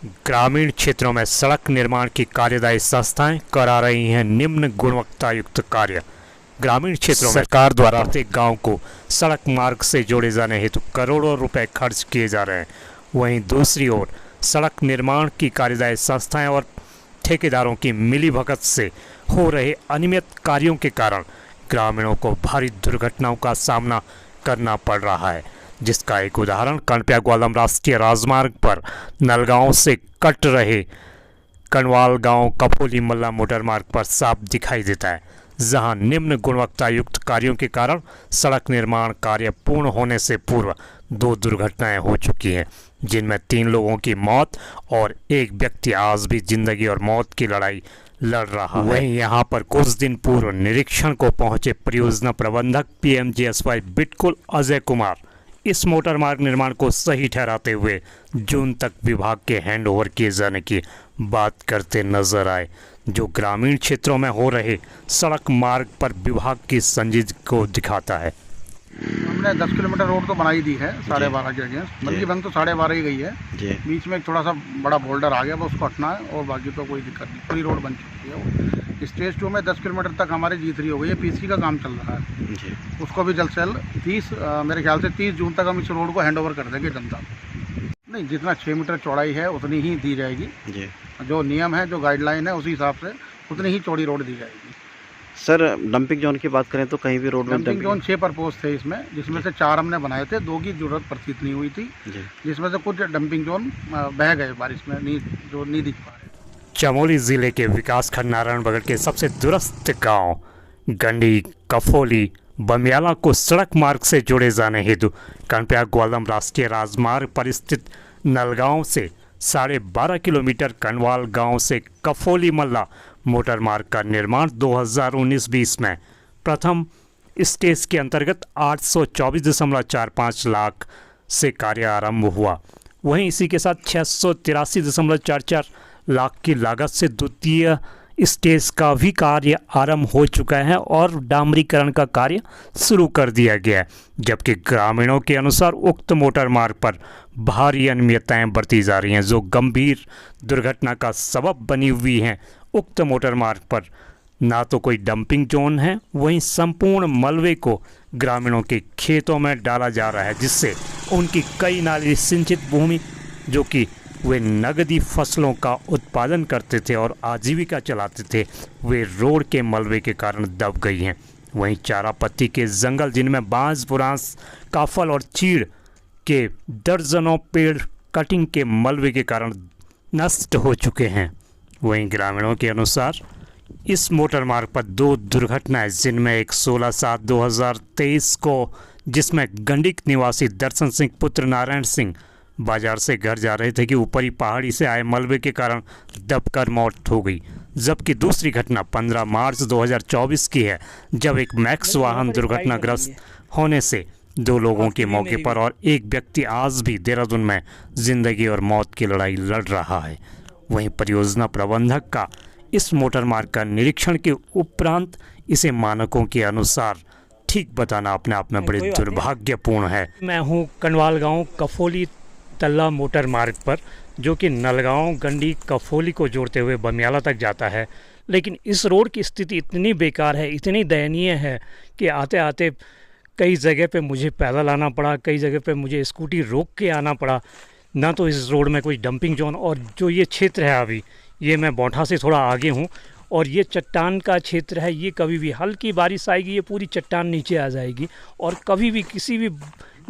ग्रामीण क्षेत्रों में सड़क निर्माण की कार्यदायी संस्थाएं करा रही हैं निम्न गुणवत्ता युक्त कार्य। ग्रामीण क्षेत्रों में सरकार द्वारा प्रत्येक गांव को सड़क मार्ग से जोड़े जाने हेतु करोड़ों रुपए खर्च किए जा रहे हैं। वहीं दूसरी ओर सड़क निर्माण की कार्यदायी संस्थाएं और ठेकेदारों की मिलीभगत से हो रहे अनियमित कार्यों के कारण ग्रामीणों को भारी दुर्घटनाओं का सामना करना पड़ रहा है, जिसका एक उदाहरण कनप्या ग्वालम राष्ट्रीय राजमार्ग पर नलगांव से कट रहे कनवाल गांव कफोली मल्ला मोटर मार्ग पर साफ दिखाई देता है, जहां निम्न गुणवत्ता युक्त कार्यों के कारण सड़क निर्माण कार्य पूर्ण होने से पूर्व 2 दुर्घटनाएं हो चुकी हैं, जिनमें 3 लोगों की मौत और एक व्यक्ति आज भी जिंदगी और मौत की लड़ाई लड़ रहा है। वहीं यहां पर कुछ दिन पूर्व निरीक्षण को पहुंचे परियोजना प्रबंधक PMGSY बिटकुल अजय कुमार इस मोटर मार्ग निर्माण को सही ठहराते हुए जून तक विभाग के हैंड ओवर किए जाने की बात करते नजर आए, जो ग्रामीण क्षेत्रों में हो रहे सड़क मार्ग पर विभाग की संजीदगी को दिखाता है। हमने 10 किलोमीटर रोड तो बनाई दी है 12.5 के अगेंस्ट, बल्कि बन तो 12.5 ही गई है। बीच में एक थोड़ा सा बड़ा बोल्डर आ गया, बस उसको हटना है और बाकी तो कोई दिक्कत नहीं, पूरी रोड बन चुकी है। वो स्टेज 2 में 10 किलोमीटर तक हमारी G3 हो गई है, PC का काम चल रहा है। उसको भी जल्द से जल्द मेरे ख्याल से 30 जून तक हम इस रोड को हैंड ओवर कर देंगे जनता। नहीं, जितना 6 मीटर चौड़ाई है उतनी ही दी जाएगी, जो नियम है, जो गाइडलाइन है, उसी हिसाब से उतनी ही चौड़ी रोड दी जाएगी। सर, डंपिंग जोन की बात करें तो कहीं भी रोड में डंपिंग जोन 6 प्रपोज थे इसमें, जिसमें से 4 हमने बनाए थे, 2 की जरूरत प्रतीत नहीं हुई थी, जिसमें से कुछ डंपिंग जोन बह गए बारिश में, जो नहीं दिख पा रहे। चमोली जिले के विकासखंड नारायणबगड़ के सबसे दूरस्थ गांव गंडी कफोली बमियाला को सड़क मार्ग से जोड़े जाने हेतु कनप्या ग्वालम राष्ट्रीय राजमार्ग पर स्थित नलगांव से 12.5 किलोमीटर कनवाल गांव से कफोली मल्ला मोटर मार्ग का निर्माण 2019-20 में प्रथम स्टेज के अंतर्गत 824.45 लाख से कार्य आरंभ हुआ। वहीं इसी के साथ 683.44 लाख की लागत से द्वितीय स्टेज का भी कार्य आरंभ हो चुका है और डामरीकरण का कार्य शुरू कर दिया गया है, जबकि ग्रामीणों के अनुसार उक्त मोटर मार्ग पर भारी अनियमितताएं बरती जा रही हैं, जो गंभीर दुर्घटना का सबब बनी हुई हैं। उक्त मोटर मार्ग पर ना तो कोई डंपिंग जोन है, वहीं संपूर्ण मलबे को ग्रामीणों के खेतों में डाला जा रहा है, जिससे उनकी कई नाली सिंचित भूमि, जो कि वे नगदी फसलों का उत्पादन करते थे और आजीविका चलाते थे, वे रोड के मलबे के कारण दब गई हैं। वहीं चारा पत्ती के जंगल, जिनमें बांस बुरांस काफल और चीड़ के दर्जनों पेड़ कटिंग के मलबे के कारण नष्ट हो चुके हैं। वहीं ग्रामीणों के अनुसार इस मोटर मार्ग पर 2 दुर्घटनाएं, जिनमें एक 16/7/2023 को, जिसमें गंडिक निवासी दर्शन सिंह पुत्र नारायण सिंह बाजार से घर जा रहे थे कि ऊपरी पहाड़ी से आए मलबे के कारण दबकर मौत हो गई, जबकि दूसरी घटना 15 मार्च 2024 की है, जब एक मैक्स वाहन दुर्घटनाग्रस्त होने से 2 लोगों की मौके पर और एक व्यक्ति आज भी देहरादून में जिंदगी और मौत की लड़ाई लड़ रहा है। वहीं परियोजना प्रबंधक का इस मोटर मार्ग का निरीक्षण के उपरांत इसे मानकों के अनुसार ठीक बताना अपने आप में बड़े दुर्भाग्यपूर्ण है। मैं हूँ कनवाल गांव कफोली तल्ला मोटर मार्ग पर, जो कि नलगांव गंडी कफोली को जोड़ते हुए बमियाला तक जाता है, लेकिन इस रोड की स्थिति इतनी बेकार है, इतनी दयनीय है कि आते आते कई जगह पे मुझे पैदल आना पड़ा, कई जगह पे मुझे स्कूटी रोक के आना पड़ा। ना तो इस रोड में कोई डंपिंग जोन, और जो ये क्षेत्र है अभी, ये मैं बौठा से थोड़ा आगे हूँ और ये चट्टान का क्षेत्र है, ये कभी भी हल्की बारिश आएगी, ये पूरी चट्टान नीचे आ जाएगी और कभी भी किसी भी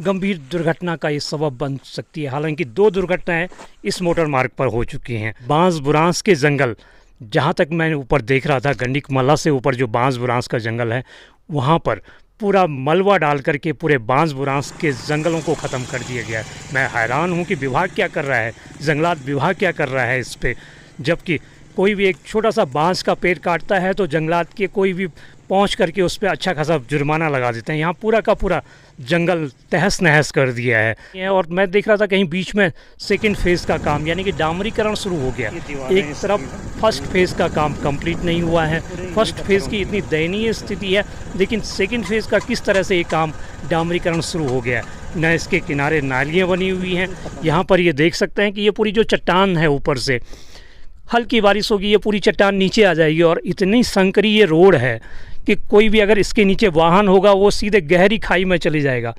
गंभीर दुर्घटना का ये सबब बन सकती है। हालांकि 2 दुर्घटनाएं इस मोटर मार्ग पर हो चुकी हैं। बांस बुरांस के जंगल, जहाँ तक मैंने ऊपर देख रहा था, गंडिक मल्ला से ऊपर जो बांस बुरांस का जंगल है, वहाँ पर पूरा मलबा डाल करके पूरे बांस बुरांस के जंगलों को ख़त्म कर दिया गया है। मैं हैरान हूँ कि विभाग क्या कर रहा है, जंगलात विभाग क्या कर रहा है इस पर। जबकि कोई भी एक छोटा सा बांस का पेड़ काटता है तो जंगलात के कोई भी पहुंच करके उस पर अच्छा खासा जुर्माना लगा देते हैं। यहाँ पूरा का पूरा जंगल तहस नहस कर दिया है। और मैं देख रहा था कहीं बीच में 2nd फेज़ का काम, यानी कि डामरीकरण शुरू हो गया। एक तरफ 1st फेज़ का काम कंप्लीट नहीं हुआ है, 1st फेज़ की इतनी दयनीय स्थिति है, लेकिन 2nd फेज़ का किस तरह से ये काम डामरीकरण शुरू हो गया है। न इसके किनारे नालियाँ बनी हुई हैं। यहाँ पर ये देख सकते हैं कि ये पूरी जो चट्टान है, ऊपर से हल्की बारिश होगी ये पूरी चट्टान नीचे आ जाएगी, और इतनी संकरी ये रोड है कि कोई भी अगर इसके नीचे वाहन होगा वो सीधे गहरी खाई में चली जाएगा।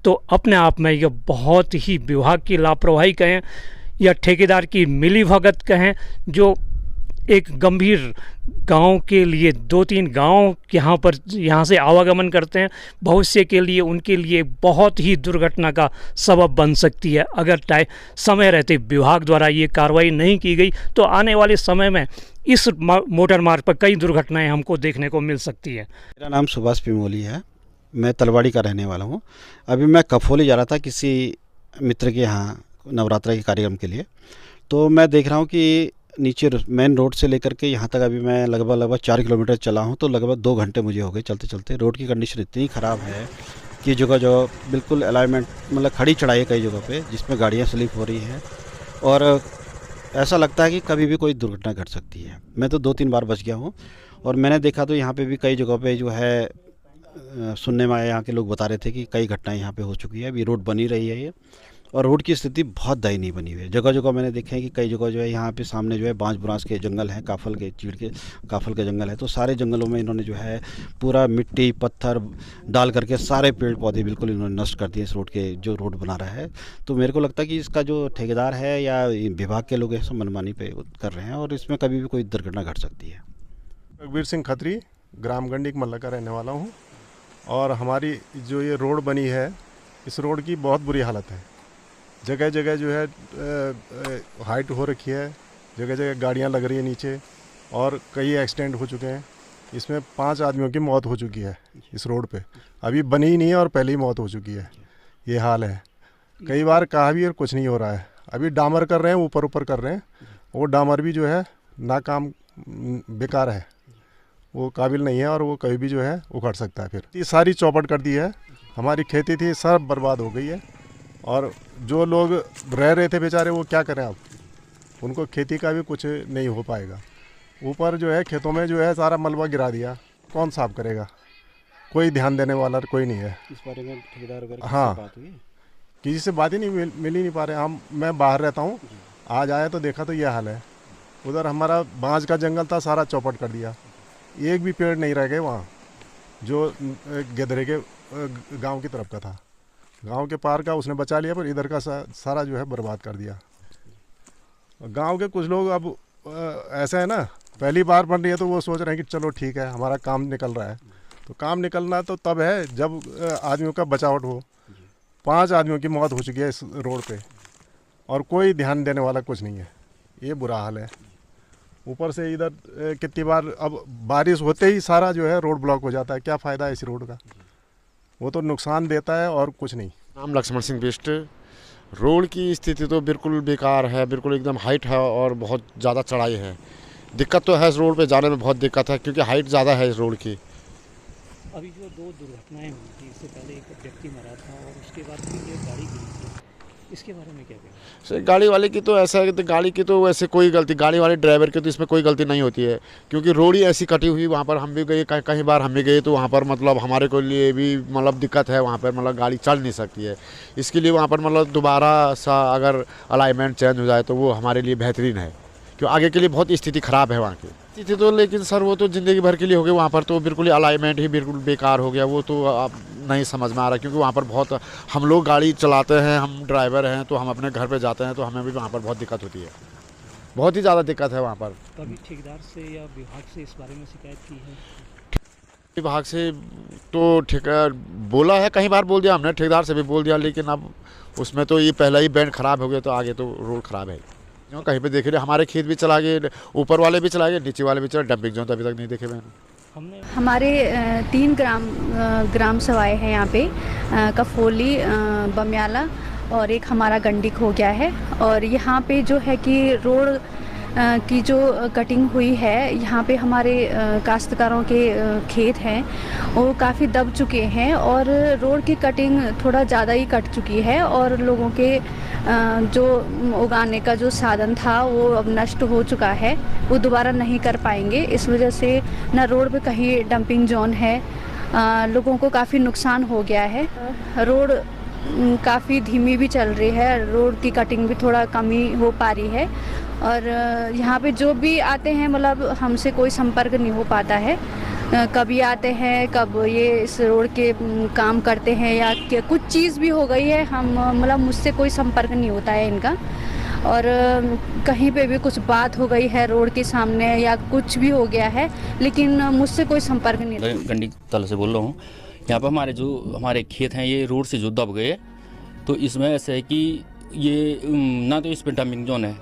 तो अपने आप में ये बहुत ही विभाग की लापरवाही कहें या ठेकेदार की मिलीभगत कहें, जो एक गंभीर गांव के लिए 2-3 गांव यहाँ से आवागमन करते हैं, भविष्य के लिए उनके लिए बहुत ही दुर्घटना का सबब बन सकती है। अगर समय रहते विभाग द्वारा ये कार्रवाई नहीं की गई तो आने वाले समय में इस मोटर मार्ग पर कई दुर्घटनाएं हमको देखने को मिल सकती है। मेरा नाम सुभाष पिमोली है, मैं तलवाड़ी का रहने वाला हूँ। अभी मैं कफोली जा रहा था किसी मित्र के यहाँ नवरात्रि के कार्यक्रम के लिए, तो मैं देख रहा हूँ कि नीचे मेन रोड से लेकर के यहाँ तक अभी मैं लगभग 4 किलोमीटर चला हूँ, तो लगभग 2 घंटे मुझे हो गए चलते चलते। रोड की कंडीशन इतनी ख़राब है कि जगह बिल्कुल अलाइनमेंट मतलब खड़ी चढ़ाई है कई जगह पे, जिसमें गाड़ियाँ स्लिप हो रही हैं और ऐसा लगता है कि कभी भी कोई दुर्घटना घट सकती है। मैं तो 2-3 बार बच गया हूँ, और मैंने देखा तो यहाँ पे भी कई जगह पे जो है सुनने में आया, यहाँ के लोग बता रहे थे कि कई घटनाएं यहाँ पे हो चुकी है। अभी रोड बनी रही है ये, और रोड की स्थिति बहुत दयनीय बनी हुई है। जगह जगह मैंने देखे हैं कि कई जगह जो है यहाँ पे सामने जो है बांस बुरांस के जंगल हैं, काफल के चीड़ के काफल के जंगल है, तो सारे जंगलों में इन्होंने जो है पूरा मिट्टी पत्थर डाल करके सारे पेड़ पौधे बिल्कुल इन्होंने नष्ट कर दिए इस रोड के, जो रोड बना रहा है। तो मेरे को लगता है कि इसका जो ठेकेदार है या विभाग के लोग सब मनमानी पे कर रहे हैं, और इसमें कभी भी कोई दुर्घटना घट सकती है। रघुवीर सिंह खत्री, ग्राम गंडी मल्ला का रहने वाला हूँ, और हमारी जो ये रोड बनी है, इस रोड की बहुत बुरी हालत है। जगह जगह जो है हाइट हो रखी है, जगह जगह गाड़ियाँ लग रही है नीचे, और कई एक्सीडेंट हो चुके हैं। इसमें 5 आदमियों की मौत हो चुकी है इस रोड पे, अभी बनी ही नहीं है और पहले ही मौत हो चुकी है। ये हाल है। कई बार कहा भी और कुछ नहीं हो रहा है। अभी डामर कर रहे हैं, ऊपर ऊपर कर रहे हैं, वो डामर भी जो है नाकाम बेकार है, वो काबिल नहीं है, और वो कभी भी जो है उखड़ सकता है। फिर ये सारी चौपट कर दी है, हमारी खेती थी सब बर्बाद हो गई है, और जो लोग रह रहे थे बेचारे वो क्या करें अब, उनको खेती का भी कुछ नहीं हो पाएगा। ऊपर जो है खेतों में जो है सारा मलबा गिरा दिया, कौन साफ करेगा? कोई ध्यान देने वाला कोई नहीं है इस बारे में। ठेकेदार वगैरह हाँ, बात हुई? किसी से बात ही नहीं मिल ही नहीं पा रहे। मैं बाहर रहता हूँ, आज आया तो देखा तो ये हाल है। उधर हमारा बांस का जंगल था, सारा चौपट कर दिया, एक भी पेड़ नहीं रह गए वहाँ, जो गेदरे के गांव की तरफ का था। गांव के पार का उसने बचा लिया, पर इधर का सारा जो है बर्बाद कर दिया। गांव के कुछ लोग अब ऐसा है ना, पहली बार बन रही है तो वो सोच रहे हैं कि चलो ठीक है हमारा काम निकल रहा है। तो काम निकलना तो तब है जब आदमियों का बचावट हो। 5 आदमियों की मौत हो चुकी है इस रोड पे, और कोई ध्यान देने वाला कुछ नहीं है। ये बुरा हाल है। ऊपर से इधर कितनी बार अब बारिश होते ही सारा जो है रोड ब्लॉक हो जाता है। क्या फ़ायदा है इस रोड का? वो तो नुकसान देता है और कुछ नहीं। नाम लक्ष्मण सिंह बिष्ट। रोड की स्थिति तो बिल्कुल बेकार है, बिल्कुल एकदम हाइट है और बहुत ज़्यादा चढ़ाई है। दिक्कत तो है इस रोड पे जाने में, बहुत दिक्कत है क्योंकि हाइट ज़्यादा है इस रोड की। अभी जो 2 दुर्घटनाएं हुई थी, इससे पहले एक व्यक्ति मरा था और उसके बाद फिर एक गाड़ी गिरी थी, इसके बारे में क्या कहें? गाड़ी वाले की तो ऐसा है कि गाड़ी की तो वैसे कोई गलती, गाड़ी वाले ड्राइवर की तो इसमें कोई गलती नहीं होती है, क्योंकि रोड ही ऐसी कटी हुई। वहाँ पर हम भी गए, कहीं बार हम भी गए तो वहाँ पर मतलब हमारे को लिए भी मतलब दिक्कत है। वहाँ पर मतलब गाड़ी चल नहीं सकती है। इसके लिए वहाँ पर मतलब दोबारा सा अगर अलाइनमेंट चेंज हो जाए तो वो हमारे लिए बेहतरीन है, क्यों आगे के लिए बहुत स्थिति ख़राब है वहाँ की स्थिति तो। लेकिन सर वो तो ज़िंदगी भर के लिए हो गई। वहाँ पर तो बिल्कुल अलाइनमेंट ही बिल्कुल बेकार हो गया। वो तो अब नहीं समझ में आ रहा, क्योंकि वहाँ पर बहुत हम लोग गाड़ी चलाते हैं, हम ड्राइवर हैं, तो हम अपने घर पे जाते हैं तो हमें भी वहाँ पर बहुत दिक्कत होती है, बहुत ही ज़्यादा दिक्कत है वहाँ पर। कभी ठेकेदार से या विभाग से इस बारे में शिकायत की है? विभाग से तो ठेकेदार बोला है, कई बार बोल दिया हमने, ठेकेदार से भी बोल दिया, लेकिन अब उसमें तो ये पहला ही बैंड ख़राब हो गया तो आगे तो रोड ख़राब है। क्यों कहीं पे देखे रहे, हमारे खेत भी चला गए, ऊपर वाले भी चला गए, नीचे वाले भी चला। डंपिंग जोन तो अभी तक नहीं देखे मैंने। हमारे 3 ग्राम सवाए हैं यहाँ पे, कफोली, बमियाला और एक हमारा गंडिक हो गया है। और यहाँ पे जो है कि रोड की जो कटिंग हुई है, यहाँ पे हमारे काश्तकारों के खेत हैं वो काफ़ी दब चुके हैं, और रोड की कटिंग थोड़ा ज़्यादा ही कट चुकी है, और लोगों के जो उगाने का जो साधन था वो अब नष्ट हो चुका है, वो दोबारा नहीं कर पाएंगे। इस वजह से ना रोड पे कहीं डंपिंग जोन है, लोगों को काफ़ी नुकसान हो गया है। रोड काफ़ी धीमी भी चल रही है, रोड की कटिंग भी थोड़ा कम ही हो पा रही है। और यहाँ पे जो भी आते हैं मतलब हमसे कोई संपर्क नहीं हो पाता है। कभी आते हैं, कब ये इस रोड के काम करते हैं या कुछ चीज़ भी हो गई है, हम मतलब मुझसे कोई संपर्क नहीं होता है इनका। और कहीं पे भी कुछ बात हो गई है रोड के सामने या कुछ भी हो गया है, लेकिन मुझसे कोई संपर्क नहीं। गंडी तल से बोल रहा हूँ। यहाँ पर हमारे खेत हैं, ये रोड से जो दब गए, तो इसमें ऐसा है कि ये ना तो इस पर डंपिंग जोन है,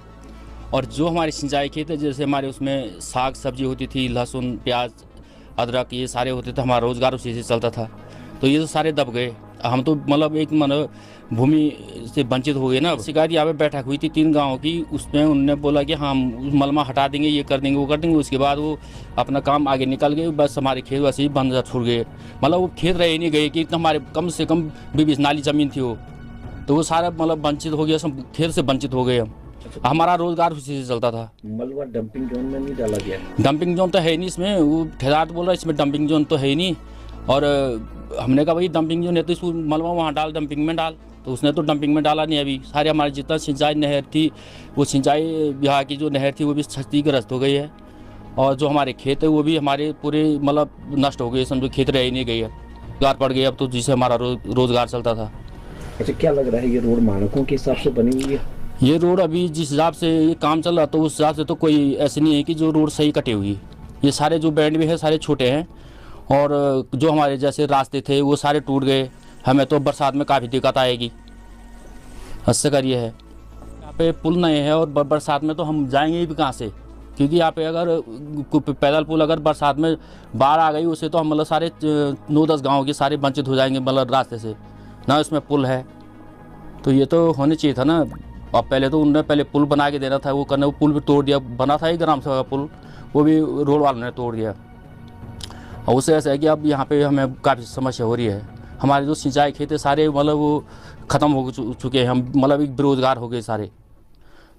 और जो हमारे सिंचाई खेत है, जैसे हमारे उसमें साग सब्जी होती थी, लहसुन प्याज अदरक ये सारे होते थे, हमारा रोज़गार उसी से चलता था। तो ये तो सारे दब गए। हम तो मतलब एक भूमि से वंचित हो गए ना। शिकायत यहाँ पे बैठक हुई थी 3 गाँव की, उसमें उन्होंने बोला कि हम मलमा हटा देंगे, ये कर देंगे, वो कर देंगे। उसके बाद वो अपना काम आगे निकल गए, बस हमारे खेत वैसे ही बंद छूट गए। मतलब वो खेत रह नहीं गए कि हमारे कम से कम 20 नाली ज़मीन थी वो, तो वो सारा मतलब वंचित हो गया, सब खेत से वंचित हो गए हम। हमारा रोजगार उसी से चलता था। मलबा डंपिंग जोन में नहीं डाला गया? डंपिंग जोन तो है नहीं इसमें, वो ठेकेदार तो बोल रहा है इसमें डंपिंग जोन तो है ही नहीं। और हमने कहा भाई डंपिंग जोन है तो इसको मलबा वहाँ डाल, डंपिंग में डाल, तो उसने तो डंपिंग में डाला नहीं। अभी सारे हमारे जितना सिंचाई नहर थी, वो सिंचाई विभाग की जो नहर थी वो भी क्षतिग्रस्त हो गई है, और जो हमारे खेत है वो भी हमारे पूरे मतलब नष्ट हो गए, समझो खेत रह ही नहीं गई है, रोजगार पड़ गए अब तो, जिससे हमारा रोजगार चलता था। अच्छा, क्या लग रहा है ये रोड मानकों के हिसाब से बनी हुई है? ये रोड अभी जिस हिसाब से ये काम चल रहा तो उस हिसाब से तो कोई ऐसी नहीं है कि जो रोड सही कटी हुई। ये सारे जो बैंड भी है सारे छोटे हैं, और जो हमारे जैसे रास्ते थे वो सारे टूट गए। हमें तो बरसात में काफ़ी दिक्कत आएगी, इससे कर ये है। यहाँ पे पुल नहीं है, और बरसात में तो हम जाएंगे भी कहाँ से, क्योंकि यहाँ पे अगर पैदल पुल अगर बरसात में बाढ़ आ गई उससे तो हम मतलब सारे 9-10 गाँव के सारे वंचित हो जाएंगे मतलब रास्ते से, ना इसमें पुल है। तो ये तो होने चाहिए था ना। अब पहले तो उन्होंने पुल बना के देना था, वो करने, वो पुल भी तोड़ दिया। बना था ही ग्राम सभा का पुल, वो भी रोड वालों ने तोड़ दिया। और उससे ऐसा है कि अब यहाँ पे हमें काफ़ी समस्या हो रही है। हमारे जो सिंचाई खेत है सारे मतलब वो ख़त्म हो चुके हैं, हम मतलब एक बेरोज़गार हो गए सारे।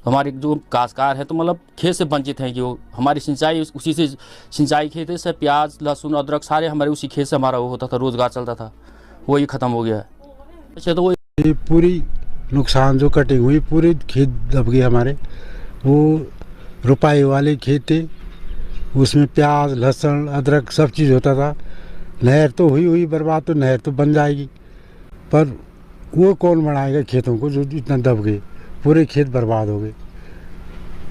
हमारे जो काश्तकार है तो मतलब खेत से वंचित हैं कि वो हमारी सिंचाई उसी से, सिंचाई खेत से प्याज लहसुन अदरक सारे हमारे उसी खेत से हमारा वो होता था, रोज़गार चलता था, वही ख़त्म हो गया है। अच्छा, तो वो पूरी नुकसान जो कटिंग हुई, पूरे खेत दब गए हमारे। वो रुपाई वाले खेत थे, उसमें प्याज लहसुन अदरक सब चीज़ होता था। नहर तो हुई बर्बाद, तो नहर तो बन जाएगी, पर वो कौन बढ़ाएगा खेतों को जो इतना दब गए, पूरे खेत बर्बाद हो गए।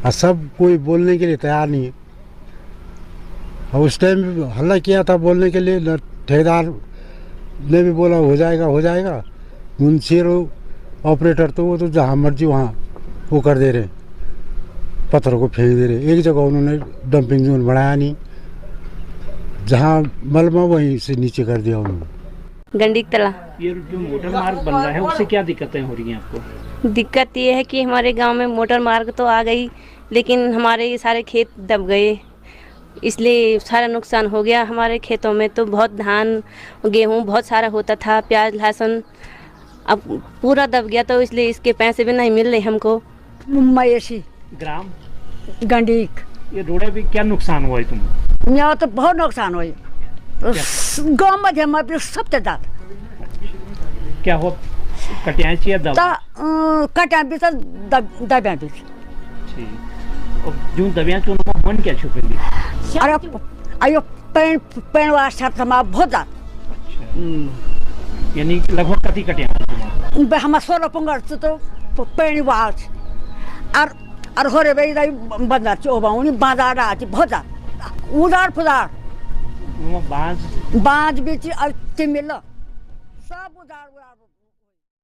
और सब कोई बोलने के लिए तैयार नहीं है। और उस टाइम भी हल्ला किया था बोलने के लिए, ठेकेदार ने भी बोला हो जाएगा। मुंशी ऑपरेटर तो वो तो जहाँ मर्जी वहाँ वो कर दे रहे, पत्थरों को फेंक दे रहे। एक जगह उन्होंने डंपिंग जोन बढ़ाया नहीं, जहाँ मलबा वहीं से नीचे कर दिया उन्होंने। गंडीक तला ये जो मोटर मार्ग बन रहा है उससे क्या दिक्कतें हो रही हैं आपको? दिक्कत ये है कि हमारे गांव में मोटर मार्ग तो आ गई, लेकिन हमारे ये सारे खेत दब गए, इसलिए सारा नुकसान हो गया। हमारे खेतों में तो बहुत धान गेहूँ बहुत सारा होता था, प्याज लहसुन, अब पूरा दब गया, तो इसलिए इसके पैसे भी नहीं मिल रहे हमको। मयसी ग्राम गंडीक। ये रोडे भी क्या नुकसान हुआ है तुम्हें? यहाँ तो बहुत नुकसान हुई, गाँव में हमारे सबसे ज़्यादा। क्या हो कटिया चाहिए कटिया भी तो दबिया भी जो दबिया चुन मन क्या छुपेंगे? अरे अयो पेड़ वास्ता हमारा बहुत ज़्यादा, यानी लगभग कति कटिया हम 16 पंगड़ तो पेड़ वाच और हो रे भाई बंदा चोबाऊनी बाजार आती बहुत ज़्यादा उदार फुदार बाज बीच और मिल सब उदार